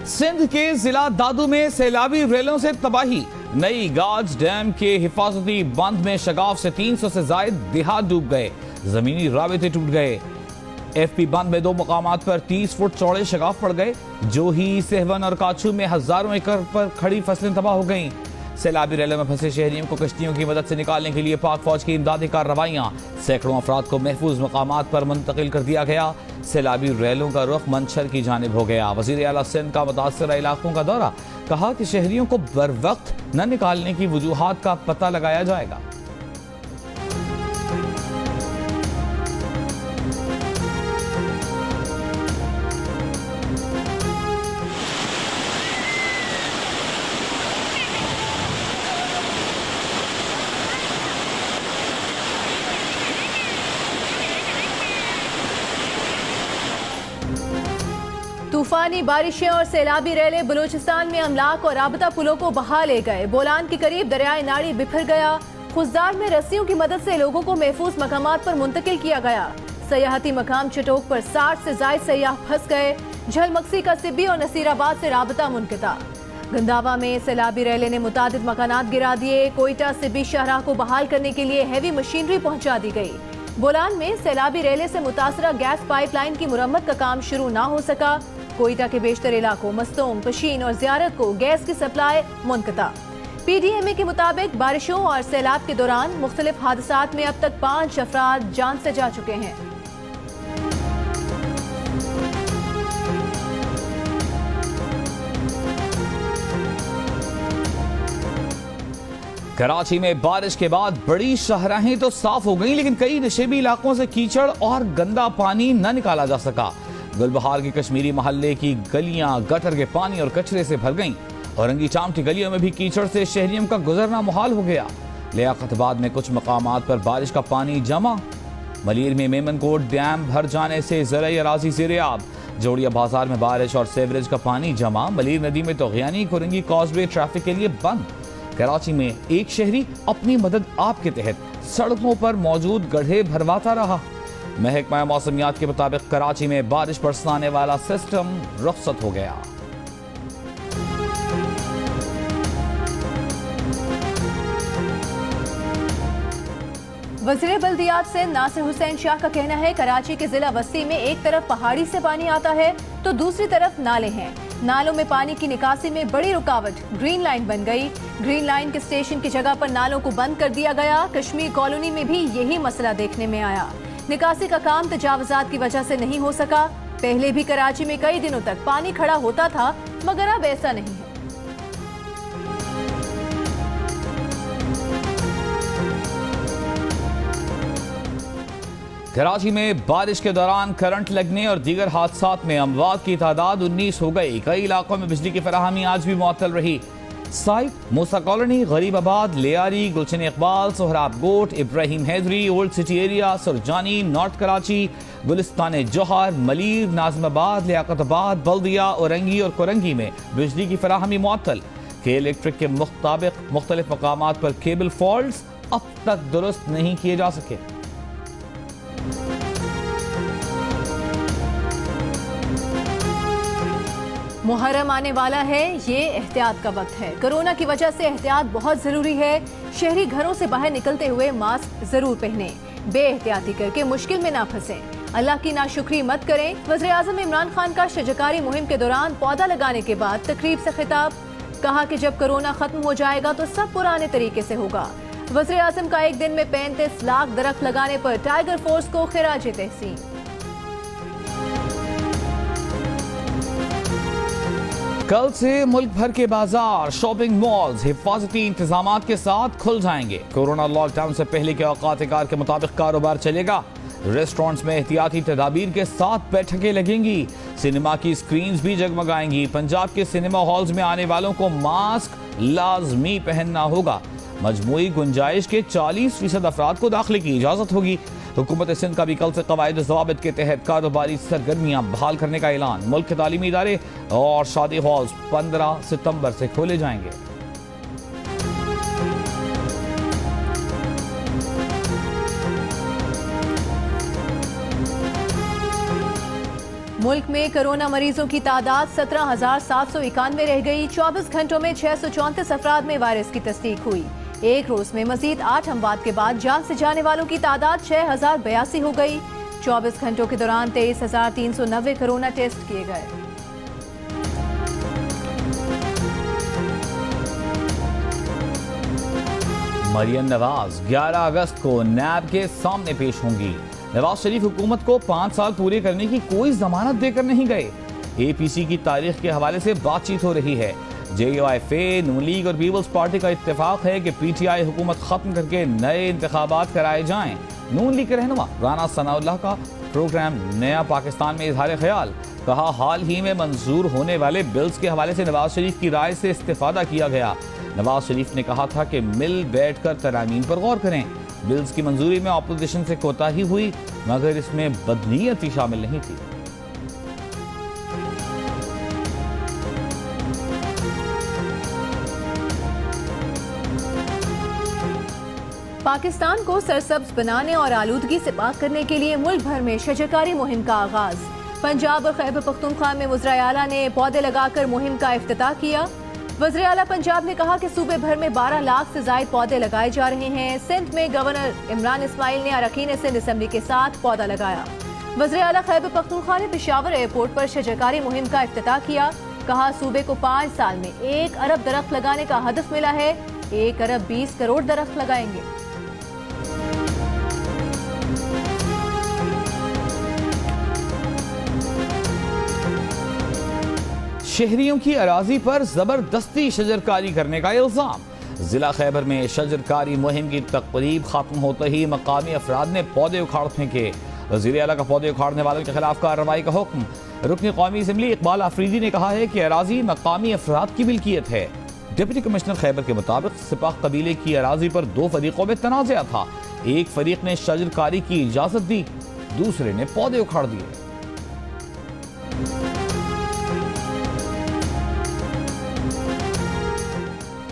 सिंध के जिला दादू में सैलाबी रेलों से तबाही। नई गाज डैम के हिफाजती बंद में शगाफ से 300 से जायद देहात डूब गए, जमीनी राबते टूट गए। एफपी बंद में 2 मकामात पर 30 फुट चौड़े शगाफ पड़ गए। जोही, सेहवन और काछू में हजारों एकड़ पर खड़ी फसलें तबाह हो गईं। सैलाबी रेलों में फंसे शहरियों को कश्तियों की मदद से निकालने के लिए पाक फौज की इमदादी कार्रवाइयां। सैकड़ों अफराद को महफूज मकामात पर मुंतकिल कर दिया गया। सैलाबी रेलों का रुख मंछर की जानिब हो गया। वजीर आला सिंध का मुतासरा इलाकों का दौरा, कहा कि शहरियों को बर वक्त न निकालने की वजूहात का पता लगाया जाएगा। तूफानी बारिशें और सैलाबी रेलें बलूचिस्तान में अमलाक और राबता पुलों को बहा ले गए। बोलान के करीब दरियाए नाड़ी बिखर गया। खुजदार में रस्सियों की मदद से लोगों को महफूज मकामात पर मुंतकिल किया गया। सयाहती मकाम चटोक पर 60 से जायद सयाह फंस गए। झलमक्सी का सिब्बी और नसीराबाद से राबता मुनक़ता। गंदावा में सैलाबी रेलें ने मुतादिद मकानात गिरा दिए। कोयटा सिब्बी शाहराह को बहाल करने के लिए हैवी मशीनरी पहुंचा दी गई। बोलान में सैलाबी रेले से मुतासरा गैस पाइपलाइन की मुरम्मत का काम शुरू न हो सका। कोयटा के बेशतर इलाकों मस्तोंग, पशीन और जियारत को गैस की सप्लाई मुनक़ता। पीडीएमए के मुताबिक बारिशों और सैलाब के दौरान मुख्तलिफ हादसात में अब तक 5 अफराद जान से जा चुके हैं। कराची में बारिश के बाद बड़ी शाहराहें तो साफ हो गईं, लेकिन कई नशेबी इलाकों से कीचड़ और गंदा पानी न निकाला जा सका। गुलबहार के कश्मीरी मोहल्ले की गलियां गटर के पानी और कचरे से भर गईं। औरंगी टाउन की गलियों में भी कीचड़ से शहरियों का गुजरना मुहाल हो गया। लियाकताबाद में कुछ मकामात पर बारिश का पानी जमा। मलीर में मेमनकोट डैम भर जाने से ज़राई अराज़ी ज़ेर-ए-आब। जोड़िया बाजार में बारिश और सेवरेज का पानी जमा। मलीर नदी में तोग़यानी कोरंगी कॉजवे ट्रैफिक के लिए बंद। कराची में एक शहरी अपनी मदद आप के तहत सड़कों पर मौजूद गड्ढे भरवाता रहा। महकमा मौसमियात के मुताबिक कराची में बारिश बरसाने वाला सिस्टम रुखसत हो गया। वज़ीर बल्दियात से नासिर हुसैन शाह का कहना है, कराची के जिला बस्ती में एक तरफ पहाड़ी से पानी आता है तो दूसरी तरफ नाले हैं। नालों में पानी की निकासी में बड़ी रुकावट, ग्रीन लाइन बन गई। ग्रीन लाइन के स्टेशन की जगह पर नालों को बंद कर दिया गया। कश्मीर कॉलोनी में भी यही मसला देखने में आया। निकासी का काम तजावुजात की वजह से नहीं हो सका। पहले भी कराची में कई दिनों तक पानी खड़ा होता था, मगर अब ऐसा नहीं है। कराची में बारिश के दौरान करंट लगने और दीगर हादसात में अमवात की तादाद 19 हो गई। कई इलाकों में बिजली की फराहमी आज भी मुअत्तल रही। SITE, Musa colony, Gharibabad, Lyari, Gulshan Iqbal, Sohrab Goth, Ibrahim Hyderi, old city area, Surjani, north Karachi, Gulistan Jauhar, Malir, Nazimabad, Liaquatabad, Baldia, Orangi और कोरंगी में बिजली की फराहमी मुअत्तल। के इलेक्ट्रिक के मुताबिक मुख्तलिफ मकामात पर केबल फॉल्ट्स अब तक दुरुस्त नहीं किए जा सके। मुहर्रम आने वाला है, ये एहतियात का वक्त है। कोरोना की वजह से एहतियात बहुत जरूरी है। शहरी घरों से बाहर निकलते हुए मास्क जरूर पहने। बेएहतियाती करके मुश्किल में ना फंसे। अल्लाह की नाशुक्री मत करें। वज़ीर आज़म इमरान खान का शजरकारी मुहिम के दौरान पौधा लगाने के बाद तकरीब से खिताब, कहा कि जब कोरोना खत्म हो जाएगा तो सब पुराने तरीके से होगा। वज़ीर आज़म का एक दिन में 35 लाख दरख्त लगाने पर टाइगर फोर्स को खिराज तहसीन। कल से मुल्क भर के बाजार, शॉपिंग मॉल्स हिफाजती इंतजामात के साथ खुल जाएंगे। कोरोना लॉकडाउन से पहले के औकात-ए-कार के मुताबिक कारोबार चलेगा। रेस्टोरेंट्स में एहतियाती तदाबीर के साथ बैठकें लगेंगी। सिनेमा की स्क्रीन्स भी जगमगाएंगी। पंजाब के सिनेमा हॉल्स में आने वालों को मास्क लाजमी पहनना होगा। मजमूई गुंजाइश के 40% अफराद को दाखिले की इजाजत होगी। हुकूमत सिंध का भी कल से कवायद ज़वाबित के तहत कारोबारी सरगर्मियां बहाल करने का ऐलान। मुल्क के तालीमी इदारे और शादी हॉल्स 15 सितंबर से खोले जाएंगे। मुल्क में कोरोना मरीजों की तादाद 17,791 रह गई। 24 घंटों में 634 अफराद में वायरस की तस्दीक हुई। एक रोज में मजीद 8 अमवात के बाद जान से जाने वालों की तादाद 6,082 हो गई। 24 घंटों के दौरान 23,390 कोरोना टेस्ट किए गए। मरियम नवाज 11 अगस्त को नैब के सामने पेश होंगी। नवाज शरीफ हुकूमत को 5 साल पूरे करने की कोई जमानत देकर नहीं गए। APC की तारीख के हवाले से बातचीत हो रही है। JUIF, नून लीग और पीपल्स पार्टी का इत्तेफाक है कि PTI हुकूमत खत्म करके नए इंतखाबात कराए जाएं। नून लीग के रहनुमा राना सनाउल्लाह का प्रोग्राम नया पाकिस्तान में इजहार ख्याल। कहा, हाल ही में मंजूर होने वाले बिल्स के हवाले से नवाज शरीफ की राय से इस्तेफादा किया गया। नवाज शरीफ ने कहा था कि मिल बैठकर तरामीम पर गौर करें। बिल्स की मंजूरी में अपोजिशन से कोताही हुई, मगर इसमें बदनीयती शामिल नहीं थी। पाकिस्तान को सरसब्ज बनाने और आलूदगी से पाक करने के लिए मुल्क भर में शजरकारी मुहिम का आगाज। पंजाब और खैबर पख्तूनख्वा में वज़ीर आला ने पौधे लगाकर मुहिम का इफ्तिताह किया। वज़ीर आला पंजाब ने कहा कि सूबे भर में 12 लाख से ज्यादा पौधे लगाए जा रहे हैं। सिंध में गवर्नर इमरान इस्माइल ने अरकान सिंध असेंबली के साथ पौधा लगाया। वज़ीर आला खैबर पख्तूनख्वा ने पेशावर एयरपोर्ट पर शजरकारी मुहिम का इफ्तिताह किया। कहा, सूबे को 5 साल में 1 अरब दरख्त लगाने का हदफ मिला है। 1 अरब 20 करोड़ दरख्त लगाएंगे। शहरियों की अराजी पर जबरदस्ती शजरकारी करने का इल्जाम। जिला खैबर में शजरकारी मुहिम की तकरीब खत्म होते ही मकामी अफराद ने पौधे उखाड़ फेंके। वज़ीर आला का पौधे उखाड़ने वालों के खिलाफ कार्रवाई का हुक्म। रुकन कौमी असेंबली इकबाल आफरीदी ने कहा है कि अराजी मकामी अफराद की मिल्कियत है। डिप्टी कमिश्नर खैबर के मुताबिक सिपाह कबीले की अराजी पर 2 फरीकों में तनाज़ा था। एक फरीक ने शजरकारी की इजाजत दी, दूसरे ने पौधे उखाड़ दिए।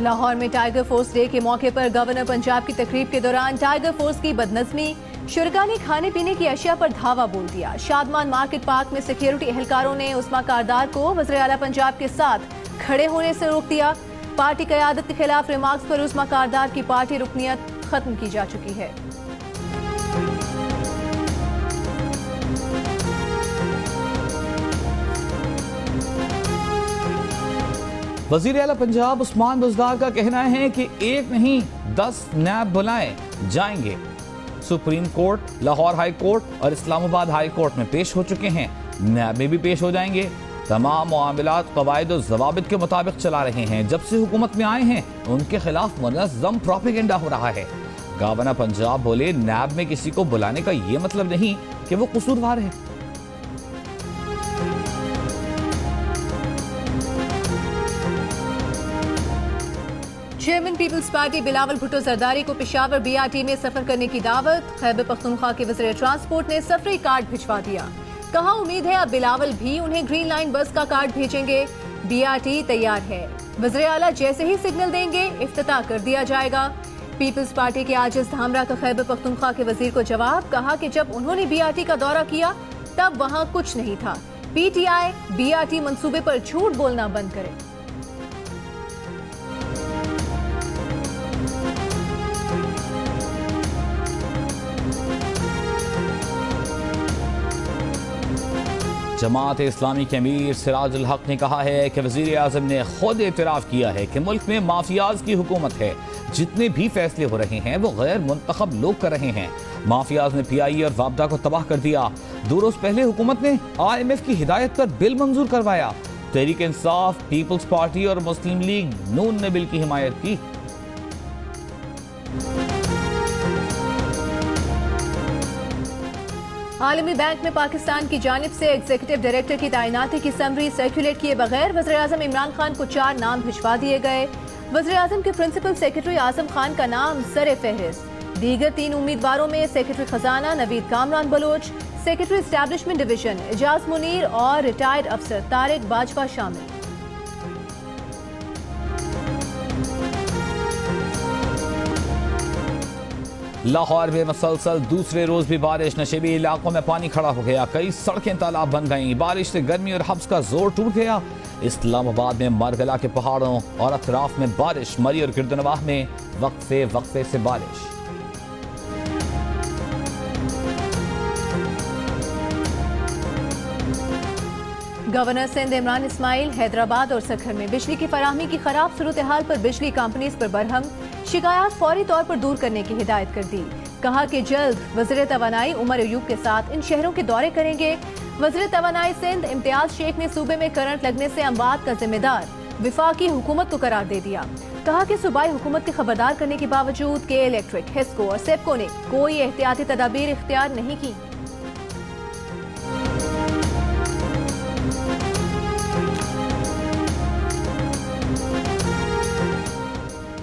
लाहौर में टाइगर फोर्स डे के मौके पर गवर्नर पंजाब की तकरीब के दौरान टाइगर फोर्स की बदनज़मी। शुरका ने खाने पीने की अशिया पर धावा बोल दिया। शादमान मार्केट पार्क में सिक्योरिटी एहलकारों ने उस्मा कारदार को वज़ीर आला पंजाब के साथ खड़े होने से रोक दिया। पार्टी क़यादत के खिलाफ रिमार्क्स पर उस्मा कारदार की पार्टी रुकनियत खत्म की जा चुकी है। वज़ीर आला पंजाब उस्मान बुज़दार का कहना है कि 1 नहीं 10 नैब बुलाए जाएंगे। Supreme court, Lahore high court और इस्लामाबाद हाई कोर्ट में पेश हो चुके हैं। नैब में भी पेश हो जाएंगे। तमाम मामलात क़वाइद और ज़वाबित के मुताबिक चला रहे हैं। जब से हुकूमत में आए हैं उनके खिलाफ मुनज़्ज़म प्रोपेगेंडा हो रहा है। गवर्नर पंजाब बोले, नैब में किसी को बुलाने का ये मतलब नहीं कि वो कसूरवार है। Chairman Peoples Party Bilawal Bhutto Zardari को पेशावर BRT में सफर करने की दावत। खैबर पख्तूनख्वा के वज़ीर ट्रांसपोर्ट ने सफरी कार्ड भिजवा दिया। कहा, उम्मीद है अब बिलावल भी उन्हें ग्रीन लाइन बस का कार्ड भेजेंगे। BRT तैयार है। वज़ीर आला जैसे ही सिग्नल देंगे इफ्तिताह कर दिया जाएगा। पीपल्स पार्टी के आजिज धामरा का खैबर पख्तूनख्वा के वजीर को जवाब। कहा कि जब उन्होंने BRT का दौरा किया तब वहां कुछ नहीं था। PTI BRT मंसूबे पर झूठ बोलना बंद करे। जमात इस्लामी के अमीर सिराजुल हक ने कहा है कि वज़ीर आज़म ने खुद एतराफ़ किया है कि मुल्क में माफियाज की हुकूमत है। जितने भी फैसले हो रहे हैं वो गैर मुंतखब लोग कर रहे हैं। माफियाज ने PIA और वापडा को तबाह कर दिया। 2 रोज पहले हुकूमत ने IMF की हिदायत पर बिल मंजूर करवाया। तहरीक इंसाफ, पीपल्स पार्टी और मुस्लिम लीग नून ने बिल की हिमायत की। आलमी बैंक में पाकिस्तान की जानिब से एग्जीक्यूटिव डायरेक्टर की तैनाती की समरी सर्कुलेट किए बगैर वज़ीर आज़म इमरान खान को 4 नाम भिजवा दिए गए। वज़ीर आज़म के प्रिंसिपल सेक्रेटरी आजम खान का नाम सरे फहरिस्त। दीगर 3 उम्मीदवारों में सेक्रेटरी खजाना Naveed Kamran Baloch, secretary establishment division Ijaz Munir और रिटायर्ड अफसर तारिक बाजवा शामिल। लाहौर में मुसलसल दूसरे रोज भी बारिश, नशेबी इलाकों में पानी खड़ा हो गया, कई सड़कें तालाब बन गईं। बारिश से गर्मी और हब्स का जोर टूट गया। इस्लामाबाद में मरगला के पहाड़ों और अतराफ में बारिश, मरी और गिरदनवाह में वक्फे वक्फे से बारिश। गवर्नर सिंध इमरान इस्माइल हैदराबाद और सखर में बिजली की फराहमी की खराब सूरत हाल पर बिजली कंपनीज पर बरहम, शिकायत फौरी तौर पर दूर करने की हिदायत कर दी। कहा कि जल्द वज़ीर तवानाई उमर अयूब के साथ इन शहरों के दौरे करेंगे। वज़ीर तवानाई सिंध इम्तियाज शेख ने सूबे में करंट लगने से अमवात का जिम्मेदार विफाकी हुकूमत को करार दे दिया। कहा कि सूबाई हुकूमत के खबरदार करने के बावजूद के इलेक्ट्रिक, हिस्को और सेप्को ने कोई एहतियाती तदाबीर इख्तियार नहीं की।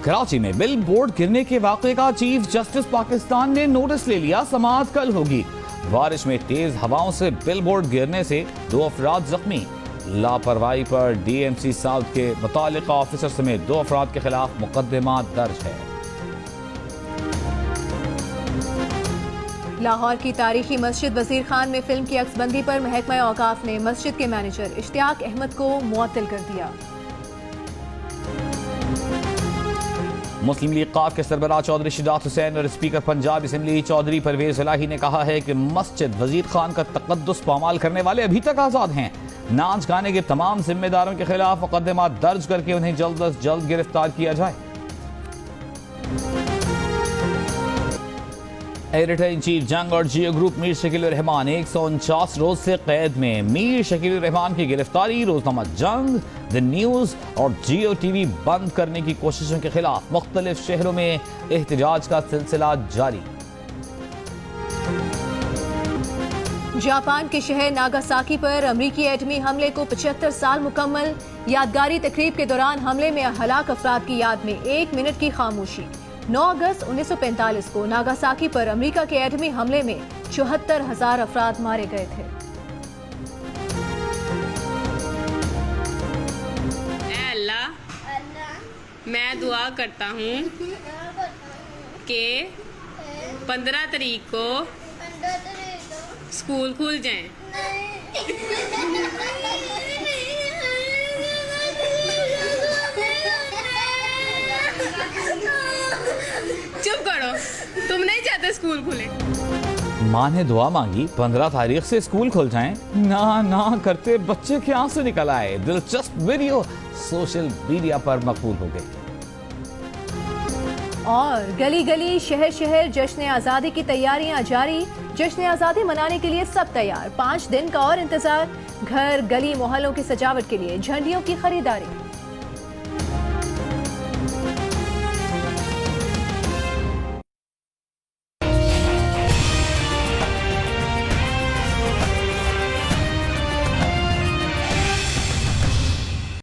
कराची में बिल बोर्ड गिरने के वाक़े का चीफ जस्टिस पाकिस्तान ने नोटिस ले लिया। समाअत कल होगी। बारिश में तेज हवाओं से बिल बोर्ड गिरने से 2 अफराद जख्मी। लापरवाही पर DMC साउथ के मुतालिका ऑफिसर समेत 2 अफराद के खिलाफ मुकदमा दर्ज है। लाहौर की तारीखी मस्जिद वजीर खान में फिल्म की अक्सबंदी पर महकमा औकाफ ने मस्जिद के मैनेजर इश्तियाक अहमद को मुअत्तल कर दिया। मुस्लिम लीग काफ के सरबराह चौधरी शिजात हुसैन और स्पीकर पंजाब असेंबली चौधरी परवेज इलाही ने कहा है कि मस्जिद वजीर खान का तकद्दुस पामाल करने वाले अभी तक आज़ाद हैं। नाच गाने के तमाम जिम्मेदारों के खिलाफ मुकदमा दर्ज करके उन्हें जल्द अज जल्द गिरफ्तार किया जाए। एडिटर इन चीफ जंग और जियो ग्रुप मीर शकील रहमान 149 रोज से कैद में। मीर शकील रहमान की गिरफ्तारी, रोजनामा जंग, द न्यूज और जियो TV बंद करने की कोशिशों के खिलाफ मुख्तलिफ शहरों में एहतजाज का सिलसिला जारी। जापान के शहर नागासाकी पर अमरीकी एटमी हमले को 75 साल मुकम्मल। यादगारी तकरीब के दौरान हमले में हलाक अफराद की याद में 1 मिनट की खामोशी। 9 अगस्त 1945 को नागासाकी पर अमेरिका के एटमी हमले में 74,000 अफराद मारे गए थे। ऐ अल्लाह, मैं दुआ करता हूँ कि 15 तारीख को स्कूल खुल जाएं। चुप करो, तुम नहीं चाहते स्कूल खुले। माँ ने दुआ मांगी 15 तारीख से स्कूल खुल जाएं। ना ना करते बच्चे के आंसू निकल आए। दिलचस्प वीडियो सोशल मीडिया पर मकबूल हो गई। और गली गली, शहर शहर जश्न आज़ादी की तैयारियां जारी। जश्न आज़ादी मनाने के लिए सब तैयार। 5 दिन का और इंतजार। घर, गली, मोहल्लों की सजावट के लिए झंडियों की खरीदारी।